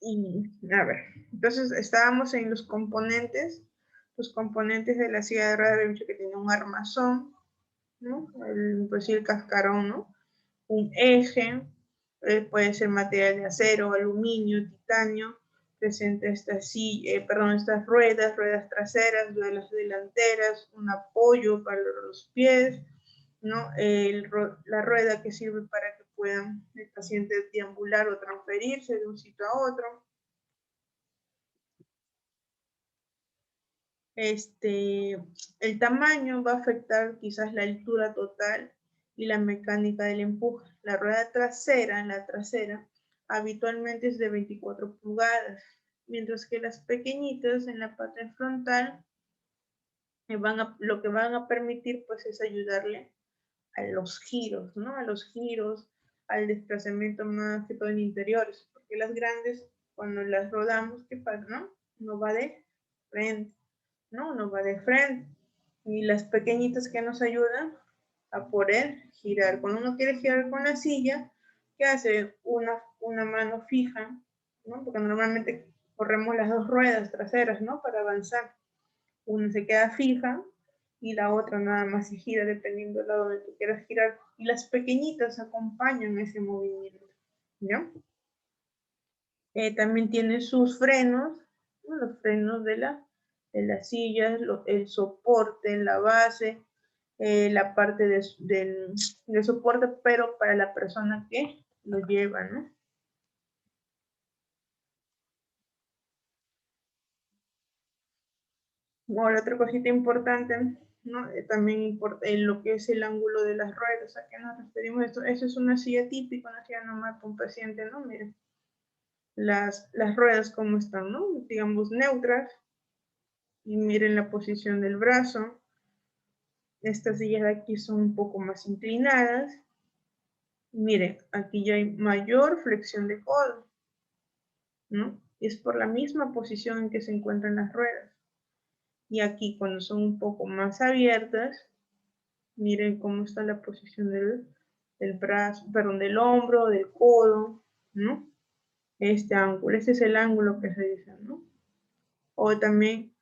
Y, a ver, entonces estábamos en los componentes de la silla de ruedas. Habíamos dicho que tenía un armazón, ¿no? Pues sí, el cascarón, ¿no? Un eje, puede ser material de acero, aluminio, titanio. Presenta estas ruedas traseras, ruedas delanteras, un apoyo para los pies, ¿no? La rueda que sirve para que puedan el paciente deambular o transferirse de un sitio a otro. El tamaño va a afectar quizás la altura total y la mecánica del empuje. La rueda trasera, habitualmente es de 24 pulgadas, mientras que las pequeñitas en la parte frontal lo que van a permitir pues es ayudarle a los giros, ¿no? A los giros, al desplazamiento más que todo en interiores, porque las grandes cuando las rodamos, ¿qué pasa, no? No va de frente, no va de frente. Y las pequeñitas que nos ayudan a poder girar. Cuando uno quiere girar con la silla, ¿qué hace? Una mano fija, ¿no? Porque normalmente corremos las dos ruedas traseras, ¿no? Para avanzar. Una se queda fija y la otra nada más se gira dependiendo del lado donde tú quieras girar. Y las pequeñitas acompañan ese movimiento, ¿ya? También tiene sus frenos, ¿no? Los frenos de las sillas, el soporte, la base, la parte del soporte, pero para la persona que lo lleva, ¿no? Ahora, otra cosita importante, ¿no? También importa lo que es el ángulo de las ruedas. ¿A qué nos referimos esto? Eso es una silla típica, una silla normal para un paciente, ¿no? Miren, las ruedas como están, ¿no? Digamos neutras. Y miren la posición del brazo. Estas sillas de aquí son un poco más inclinadas. Miren, aquí ya hay mayor flexión de codo, ¿no? Es por la misma posición en que se encuentran las ruedas. Y aquí cuando son un poco más abiertas, miren cómo está la posición del brazo, perdón, del hombro, del codo, ¿no? Este ángulo, este es el ángulo que se dice, ¿no? O también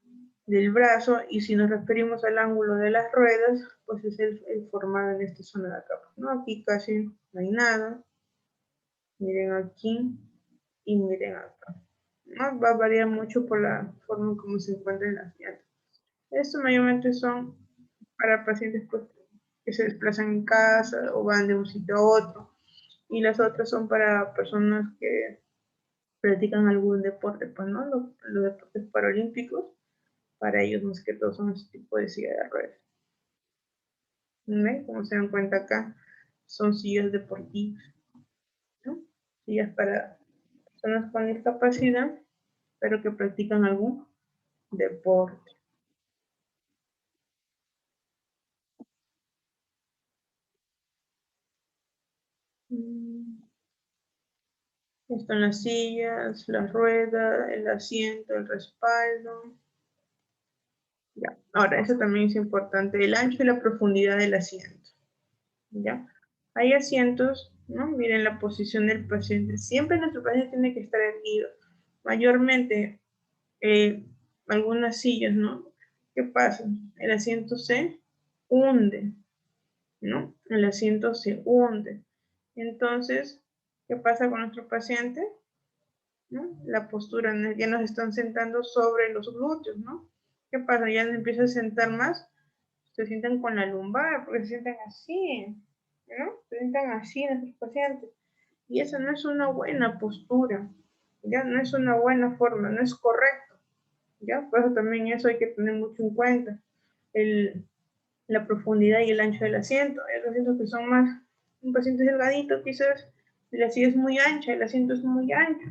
del brazo, y si nos referimos al ángulo de las ruedas, pues es el formado en esta zona de acá, ¿no? Aquí casi no hay nada. Miren aquí y miren acá. ¿No? Va a variar mucho por la forma en cómo se encuentran las llantas. Estos mayormente son para pacientes pues, que se desplazan en casa o van de un sitio a otro. Y las otras son para personas que practican algún deporte, pues, ¿no? Los deportes paralímpicos, para ellos más que todo son este tipo de silla de ruedas. ¿Ven? Como se dan cuenta acá, son sillas deportivas, ¿no? Sillas para personas con discapacidad, pero que practican algún deporte. Están las sillas, las ruedas, el asiento, el respaldo. Ya. Ahora, eso también es importante, el ancho y la profundidad del asiento. ¿Ya? Hay asientos, ¿no? Miren la posición del paciente. Siempre nuestro paciente tiene que estar erguido. Mayormente, algunas sillas, ¿no? ¿Qué pasa? El asiento se hunde, ¿no? El asiento se hunde. Entonces, ¿qué pasa con nuestro paciente? ¿No? La postura, ya nos están sentando sobre los glúteos, ¿no? ¿Qué pasa? Ya nos empieza a sentar más, se sientan con la lumbar, porque se sientan así, ¿no? Se sientan así nuestros pacientes. Y esa no es una buena postura, ya no es una buena forma, no es correcto, ya. Por eso también eso hay que tener mucho en cuenta, la profundidad y el ancho del asiento. Hay asientos que son más, un paciente delgadito quizás, la silla es muy ancha, el asiento es muy ancho,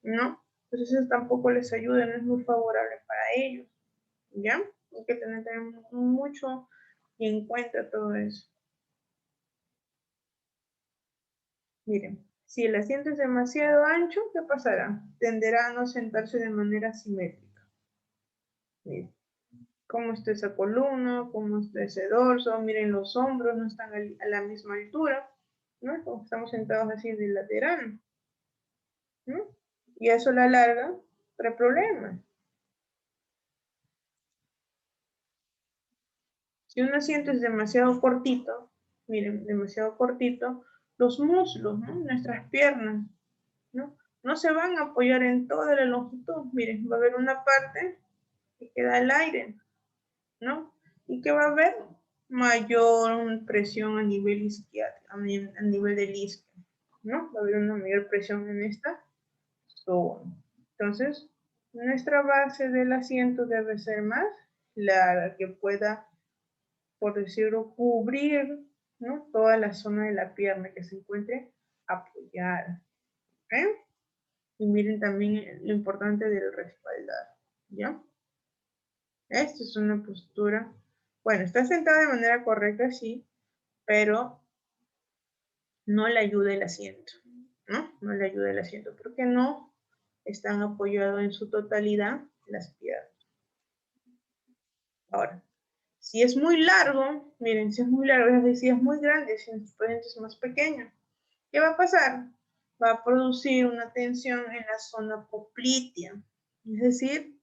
¿no? Entonces eso tampoco les ayuda, no es muy favorable para ellos, ¿ya? Hay que tener mucho en cuenta todo eso. Miren, si el asiento es demasiado ancho, ¿qué pasará? Tenderá a no sentarse de manera simétrica. Miren, cómo está esa columna, cómo está ese dorso, miren los hombros, no están a la misma altura, ¿no? Como estamos sentados así de lateral, ¿no? Y eso a la larga trae problemas. Si un asiento es demasiado cortito, miren, demasiado cortito, los muslos, ¿no? Nuestras piernas, ¿no? No se van a apoyar en toda la longitud. Miren, va a haber una parte que queda al aire, ¿no? ¿Y qué va a haber? Mayor presión a nivel isquial, a nivel del isquio, ¿no? Va a haber una mayor presión en esta zona. Entonces, nuestra base del asiento debe ser más larga, que pueda, por decirlo, cubrir, ¿no? Toda la zona de la pierna que se encuentre apoyada. ¿Eh? Y miren también lo importante del respaldar, ¿ya? Esta es una postura, bueno, está sentada de manera correcta, sí, pero no le ayuda el asiento, ¿no? No le ayuda el asiento porque no están apoyados en su totalidad las piernas. Ahora, si es muy largo, miren, si es muy largo, es decir, es muy grande, si el paciente es más pequeño, ¿qué va a pasar? Va a producir una tensión en la zona poplitea, es decir,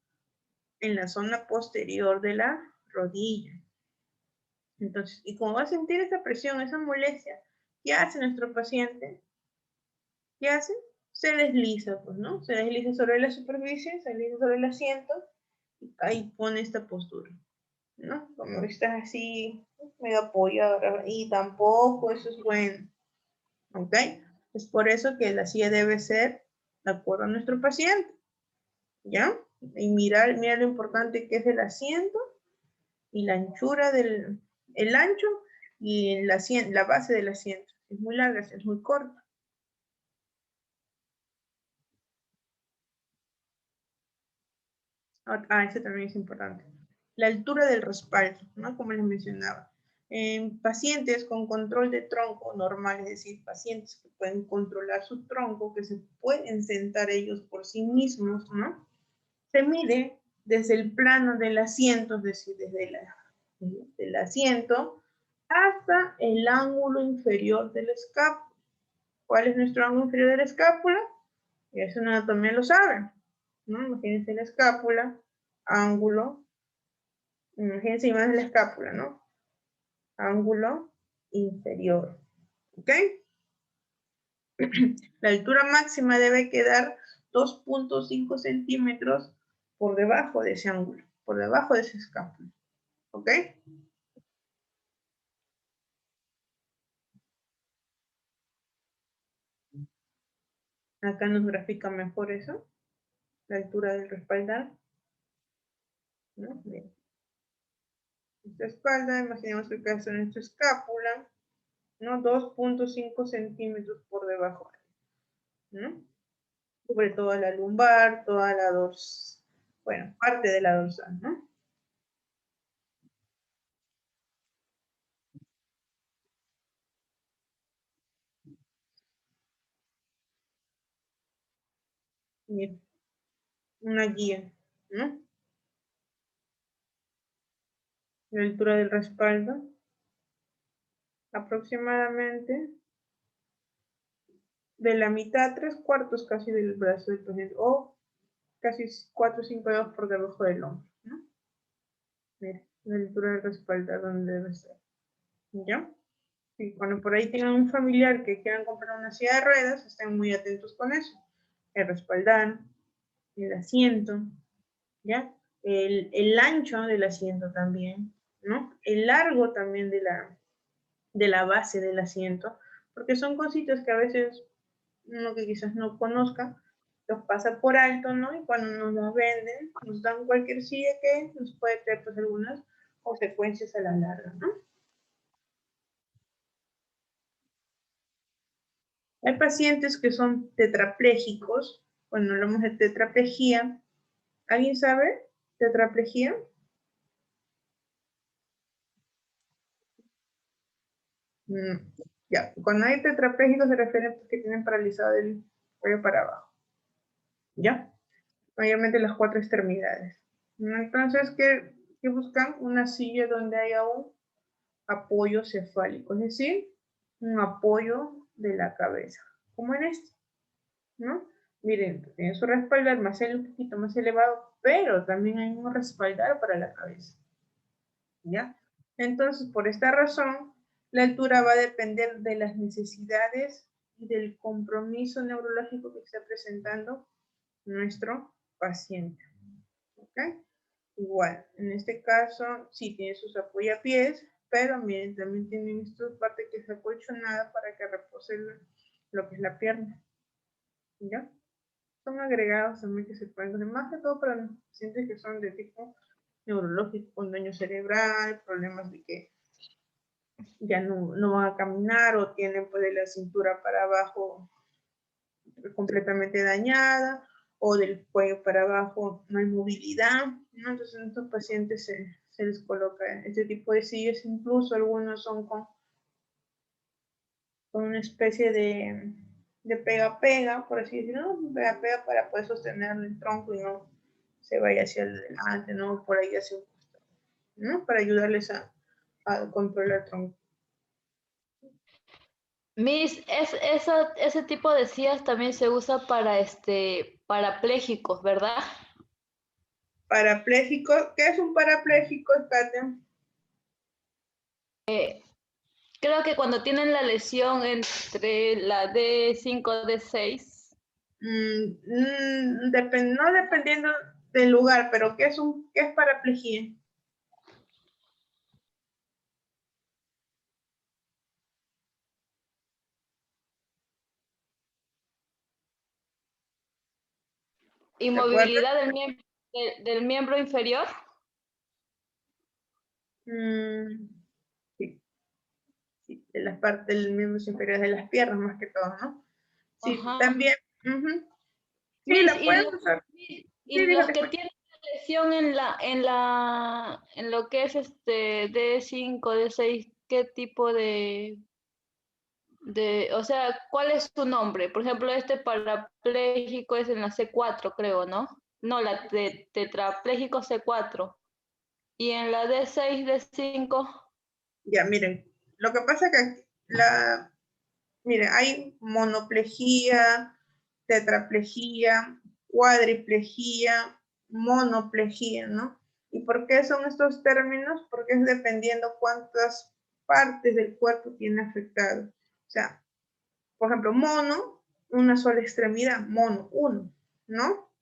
en la zona posterior de la rodilla. Entonces, y como va a sentir esa presión, esa molestia, ¿qué hace nuestro paciente? ¿Qué hace? Se desliza, pues, ¿no? Se desliza sobre la superficie, se desliza sobre el asiento y ahí pone esta postura, ¿no? Como estás así, medio apoyado, y tampoco eso es bueno, ¿ok? Es por eso que la silla debe ser de acuerdo a nuestro paciente, ¿ya? Y mira lo importante que es el asiento y la anchura del el ancho y la base del asiento. Es muy larga, es muy corta. Eso también es importante. La altura del respaldo, ¿no? Como les mencionaba. En pacientes con control de tronco normal, es decir, pacientes que pueden controlar su tronco, que se pueden sentar ellos por sí mismos, ¿no? Se mide desde el plano del asiento, es decir, desde el asiento hasta el ángulo inferior del escápula. ¿Cuál es nuestro ángulo inferior de la escápula? Eso en anatomía lo saben, ¿no? Imagínense la escápula, ángulo, imagínense imagen de la escápula, ¿no? Ángulo inferior, ¿ok? La altura máxima debe quedar 2.5 centímetros por debajo de ese ángulo, por debajo de esa escápula, ¿ok? Acá nos grafica mejor eso, la altura del respaldar, ¿no? Bien. Nuestra espalda, imaginemos que acá está nuestra escápula, ¿no? 2.5 centímetros por debajo, ¿no? Cubre toda la lumbar, toda la dorsal, bueno, parte de la dorsal, ¿no? Bien, una guía, ¿no? La altura del respaldo, aproximadamente de la mitad a 3/4 casi del brazo del paciente, o casi 4 o 5 dedos por debajo del hombro, ¿no? Mira, la altura del respaldo donde debe ser, ¿ya? Y cuando por ahí tengan un familiar que quieran comprar una silla de ruedas, estén muy atentos con eso. El respaldar, el asiento, ¿ya? El ancho del asiento también, ¿no? El largo también de la base del asiento, porque son cositas que a veces uno que quizás no conozca, los pasa por alto, ¿no? Y cuando nos las venden, nos dan cualquier silla que nos puede traer pues algunas consecuencias a la larga, ¿no? Hay pacientes que son tetraplégicos, cuando hablamos de tetraplejía, ¿alguien sabe tetraplejía? Mm, ya, cuando hay tetraplégicos se refiere a que tienen paralizado el cuello para abajo, ¿ya? Mayormente las 4 extremidades. Entonces, ¿qué buscan? Una silla donde haya un apoyo cefálico, es decir, un apoyo de la cabeza, como en este, ¿no? Miren, tiene su respaldar más un poquito más elevado, pero también hay un respaldar para la cabeza. ¿Ya? Entonces, por esta razón, la altura va a depender de las necesidades y del compromiso neurológico que está presentando nuestro paciente. ¿Ok? Igual, en este caso, sí tiene sus apoyapiés, pero miren, también tienen esta parte que es acolchonada para que repose lo que es la pierna. ¿Ya? Son agregados también que se pueden hacer, más que todo para los pacientes que son de tipo neurológico, con daño cerebral, problemas de que ya no van a caminar o tienen pues de la cintura para abajo completamente dañada o del cuello para abajo no hay movilidad, ¿no? Entonces en estos pacientes se les coloca este tipo de sillas, incluso algunos son con una especie de pega-pega, por así decirlo, ¿no? Pega-pega para poder sostener el tronco y no se vaya hacia adelante, ¿no? Por ahí hacia un costado, ¿no? Para ayudarles a controlar el tronco. Miss, ese tipo de sillas también se usa para parapléjicos, ¿verdad? Parapléjico, ¿qué es un parapléjico, Katia? Creo que cuando tienen la lesión entre la D5 y D6. No dependiendo del lugar, pero ¿qué es paraplegia? ¿Te acuerdas? Inmovilidad del miembro inferior. Mm, sí, sí, de las partes del miembro inferior de las piernas más que todo, ¿no? Sí, Ajá. también. Sí, Miss, la pueden usar. Sí, y los dígame. que tienen lesión en lo que es D5, D6, ¿qué tipo o sea, cuál es su nombre? Por ejemplo, este parapléjico es en la C4, creo, ¿no? No, la tetrapléjico C4. Y en la D6, D5. Ya, miren, lo que pasa que miren, hay monoplejía, tetraplejía, cuadriplejía, monoplejía, ¿no? ¿Y por qué son estos términos? Porque es dependiendo cuántas partes del cuerpo tiene afectado. O sea, por ejemplo, mono, una sola extremidad, mono, uno, ¿no?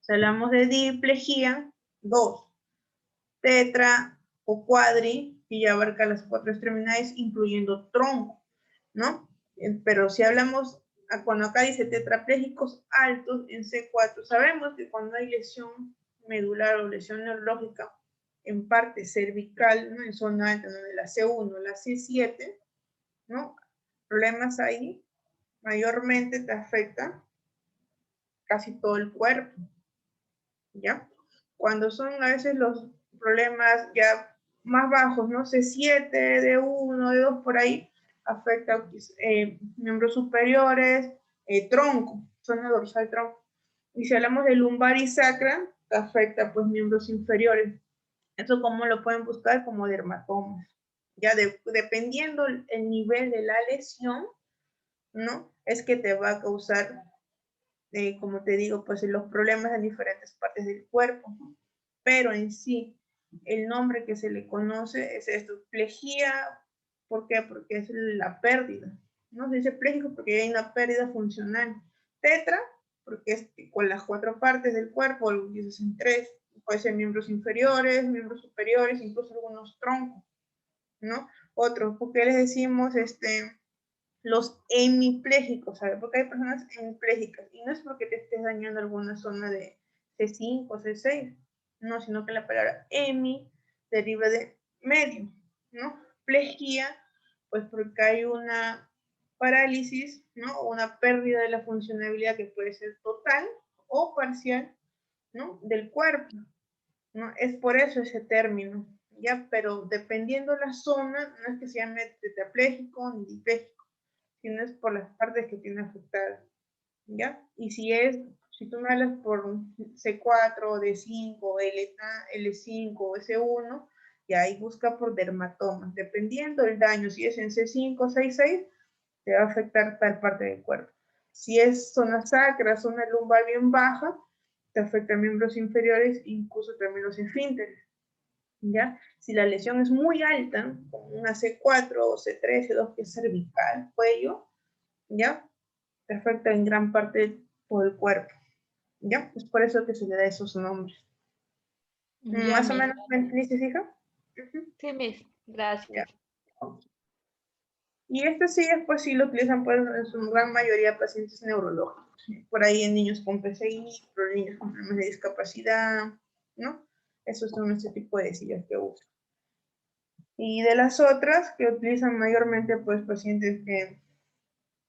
Si hablamos de diplejía, dos. Tetra o cuadri, que ya abarca las cuatro extremidades, incluyendo tronco, ¿no? Pero si hablamos, cuando acá dice tetraplégicos altos en C4, sabemos que cuando hay lesión medular o lesión neurológica en parte cervical, ¿no? En zona alta, ¿no? De la C1, la C7, ¿no? Problemas ahí, mayormente te afecta casi todo el cuerpo, ¿ya? Cuando son a veces los problemas ya más bajos, ¿no? C7, D1, D2, por ahí, afecta miembros superiores, tronco, zona dorsal tronco. Y si hablamos de lumbar y sacra, afecta pues miembros inferiores. Eso como lo pueden buscar como dermatomas. Ya dependiendo el nivel de la lesión, ¿no? Es que te va a causar como te digo, pues los problemas en diferentes partes del cuerpo. Pero en sí, el nombre que se le conoce es esto, plejía. ¿Por qué? Porque es la pérdida. No se dice pléjico porque hay una pérdida funcional. Tetra, porque es con las cuatro partes del cuerpo, lo dices en tres, puede ser miembros inferiores, miembros superiores, incluso algunos troncos, ¿no? Otros, porque les decimos los hemipléjicos, ¿sabes? Porque hay personas hemiplégicas y no es porque te estés dañando alguna zona de C5, C6, no, sino que la palabra hemi deriva de medio, ¿no? Plejía, pues porque hay una parálisis, ¿no? O una pérdida de la funcionalidad que puede ser total o parcial, ¿no? Del cuerpo, ¿no? Es por eso ese término, ¿ya? Pero dependiendo la zona, no es que se llame tetrapléjico ni dipléjico, sino es por las partes que tiene afectadas, ¿ya? Y si tú me hablas por C4, D5, L5, S1, y ahí busca por dermatomas, dependiendo del daño, si es en C5, 6, 6, te va a afectar tal parte del cuerpo. Si es zona sacra, zona lumbar bien baja, te afecta a miembros inferiores, incluso también los esfínteres. ¿Ya? Si la lesión es muy alta, como una C4 o C3, C2, que es cervical, cuello, ¿ya? Te afecta en gran parte por el cuerpo, ¿ya? Es por eso que se le da esos nombres. Ya, ¿Más o Miss. menos me entendiste, hija? Sí, Miss. Gracias. Ya. Y estas sillas, pues sí lo utilizan pues, en su gran mayoría de pacientes neurológicos. Por ahí en niños con PCI, por niños con problemas de discapacidad, ¿no? Esos son este tipo de sillas que usan. Y de las otras que utilizan mayormente, pues pacientes que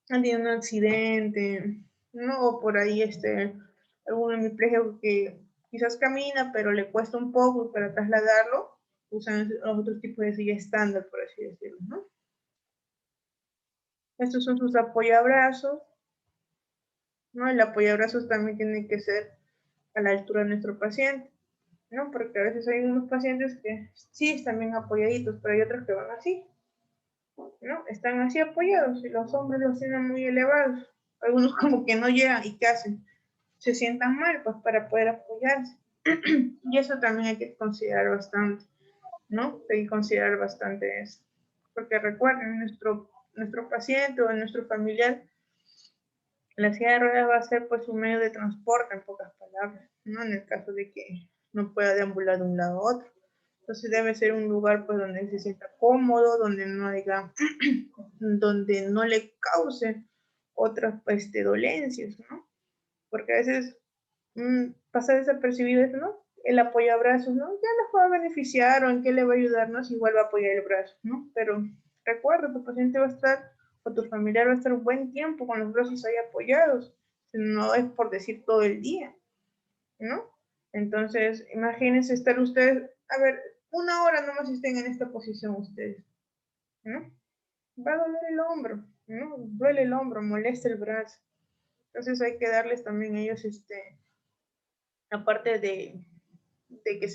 han tenido un accidente, ¿no? O por ahí algún hemipléjico que quizás camina, pero le cuesta un poco para trasladarlo, usan otros tipos de silla estándar, por así decirlo, ¿no? Estos son sus apoyabrazos, ¿no? El apoyabrazos también tiene que ser a la altura de nuestro paciente, ¿no? Porque a veces hay unos pacientes que sí están bien apoyaditos, pero hay otros que van así, ¿no? Están así apoyados y los hombres los tienen muy elevados. Algunos como que no llegan y ¿qué hacen? Se sientan mal, pues para poder apoyarse. Y eso también hay que considerar bastante, ¿no? Hay que considerar bastante eso. Porque recuerden, nuestro paciente o nuestro familiar, la silla de ruedas va a ser pues un medio de transporte, en pocas palabras, ¿no? En el caso de que no pueda deambular de un lado a otro. Entonces debe ser un lugar pues donde se sienta cómodo, donde no haya, donde no le cause otras dolencias, ¿no? Porque a veces pasa desapercibido eso, ¿no? El apoyabrazos, ¿no? Ya nos va a beneficiar o en qué le va a ayudarnos, igual va a apoyar el brazo, ¿no? Pero recuerda, tu paciente va a estar, o tu familiar va a estar un buen tiempo con los brazos ahí apoyados. No es por decir todo el día, ¿no? Entonces, imagínense estar ustedes, a ver, una hora nomás estén en esta posición ustedes, ¿no? Va a doler el hombro, ¿no? Duele el hombro, molesta el brazo. Entonces hay que darles también a ellos, aparte de que se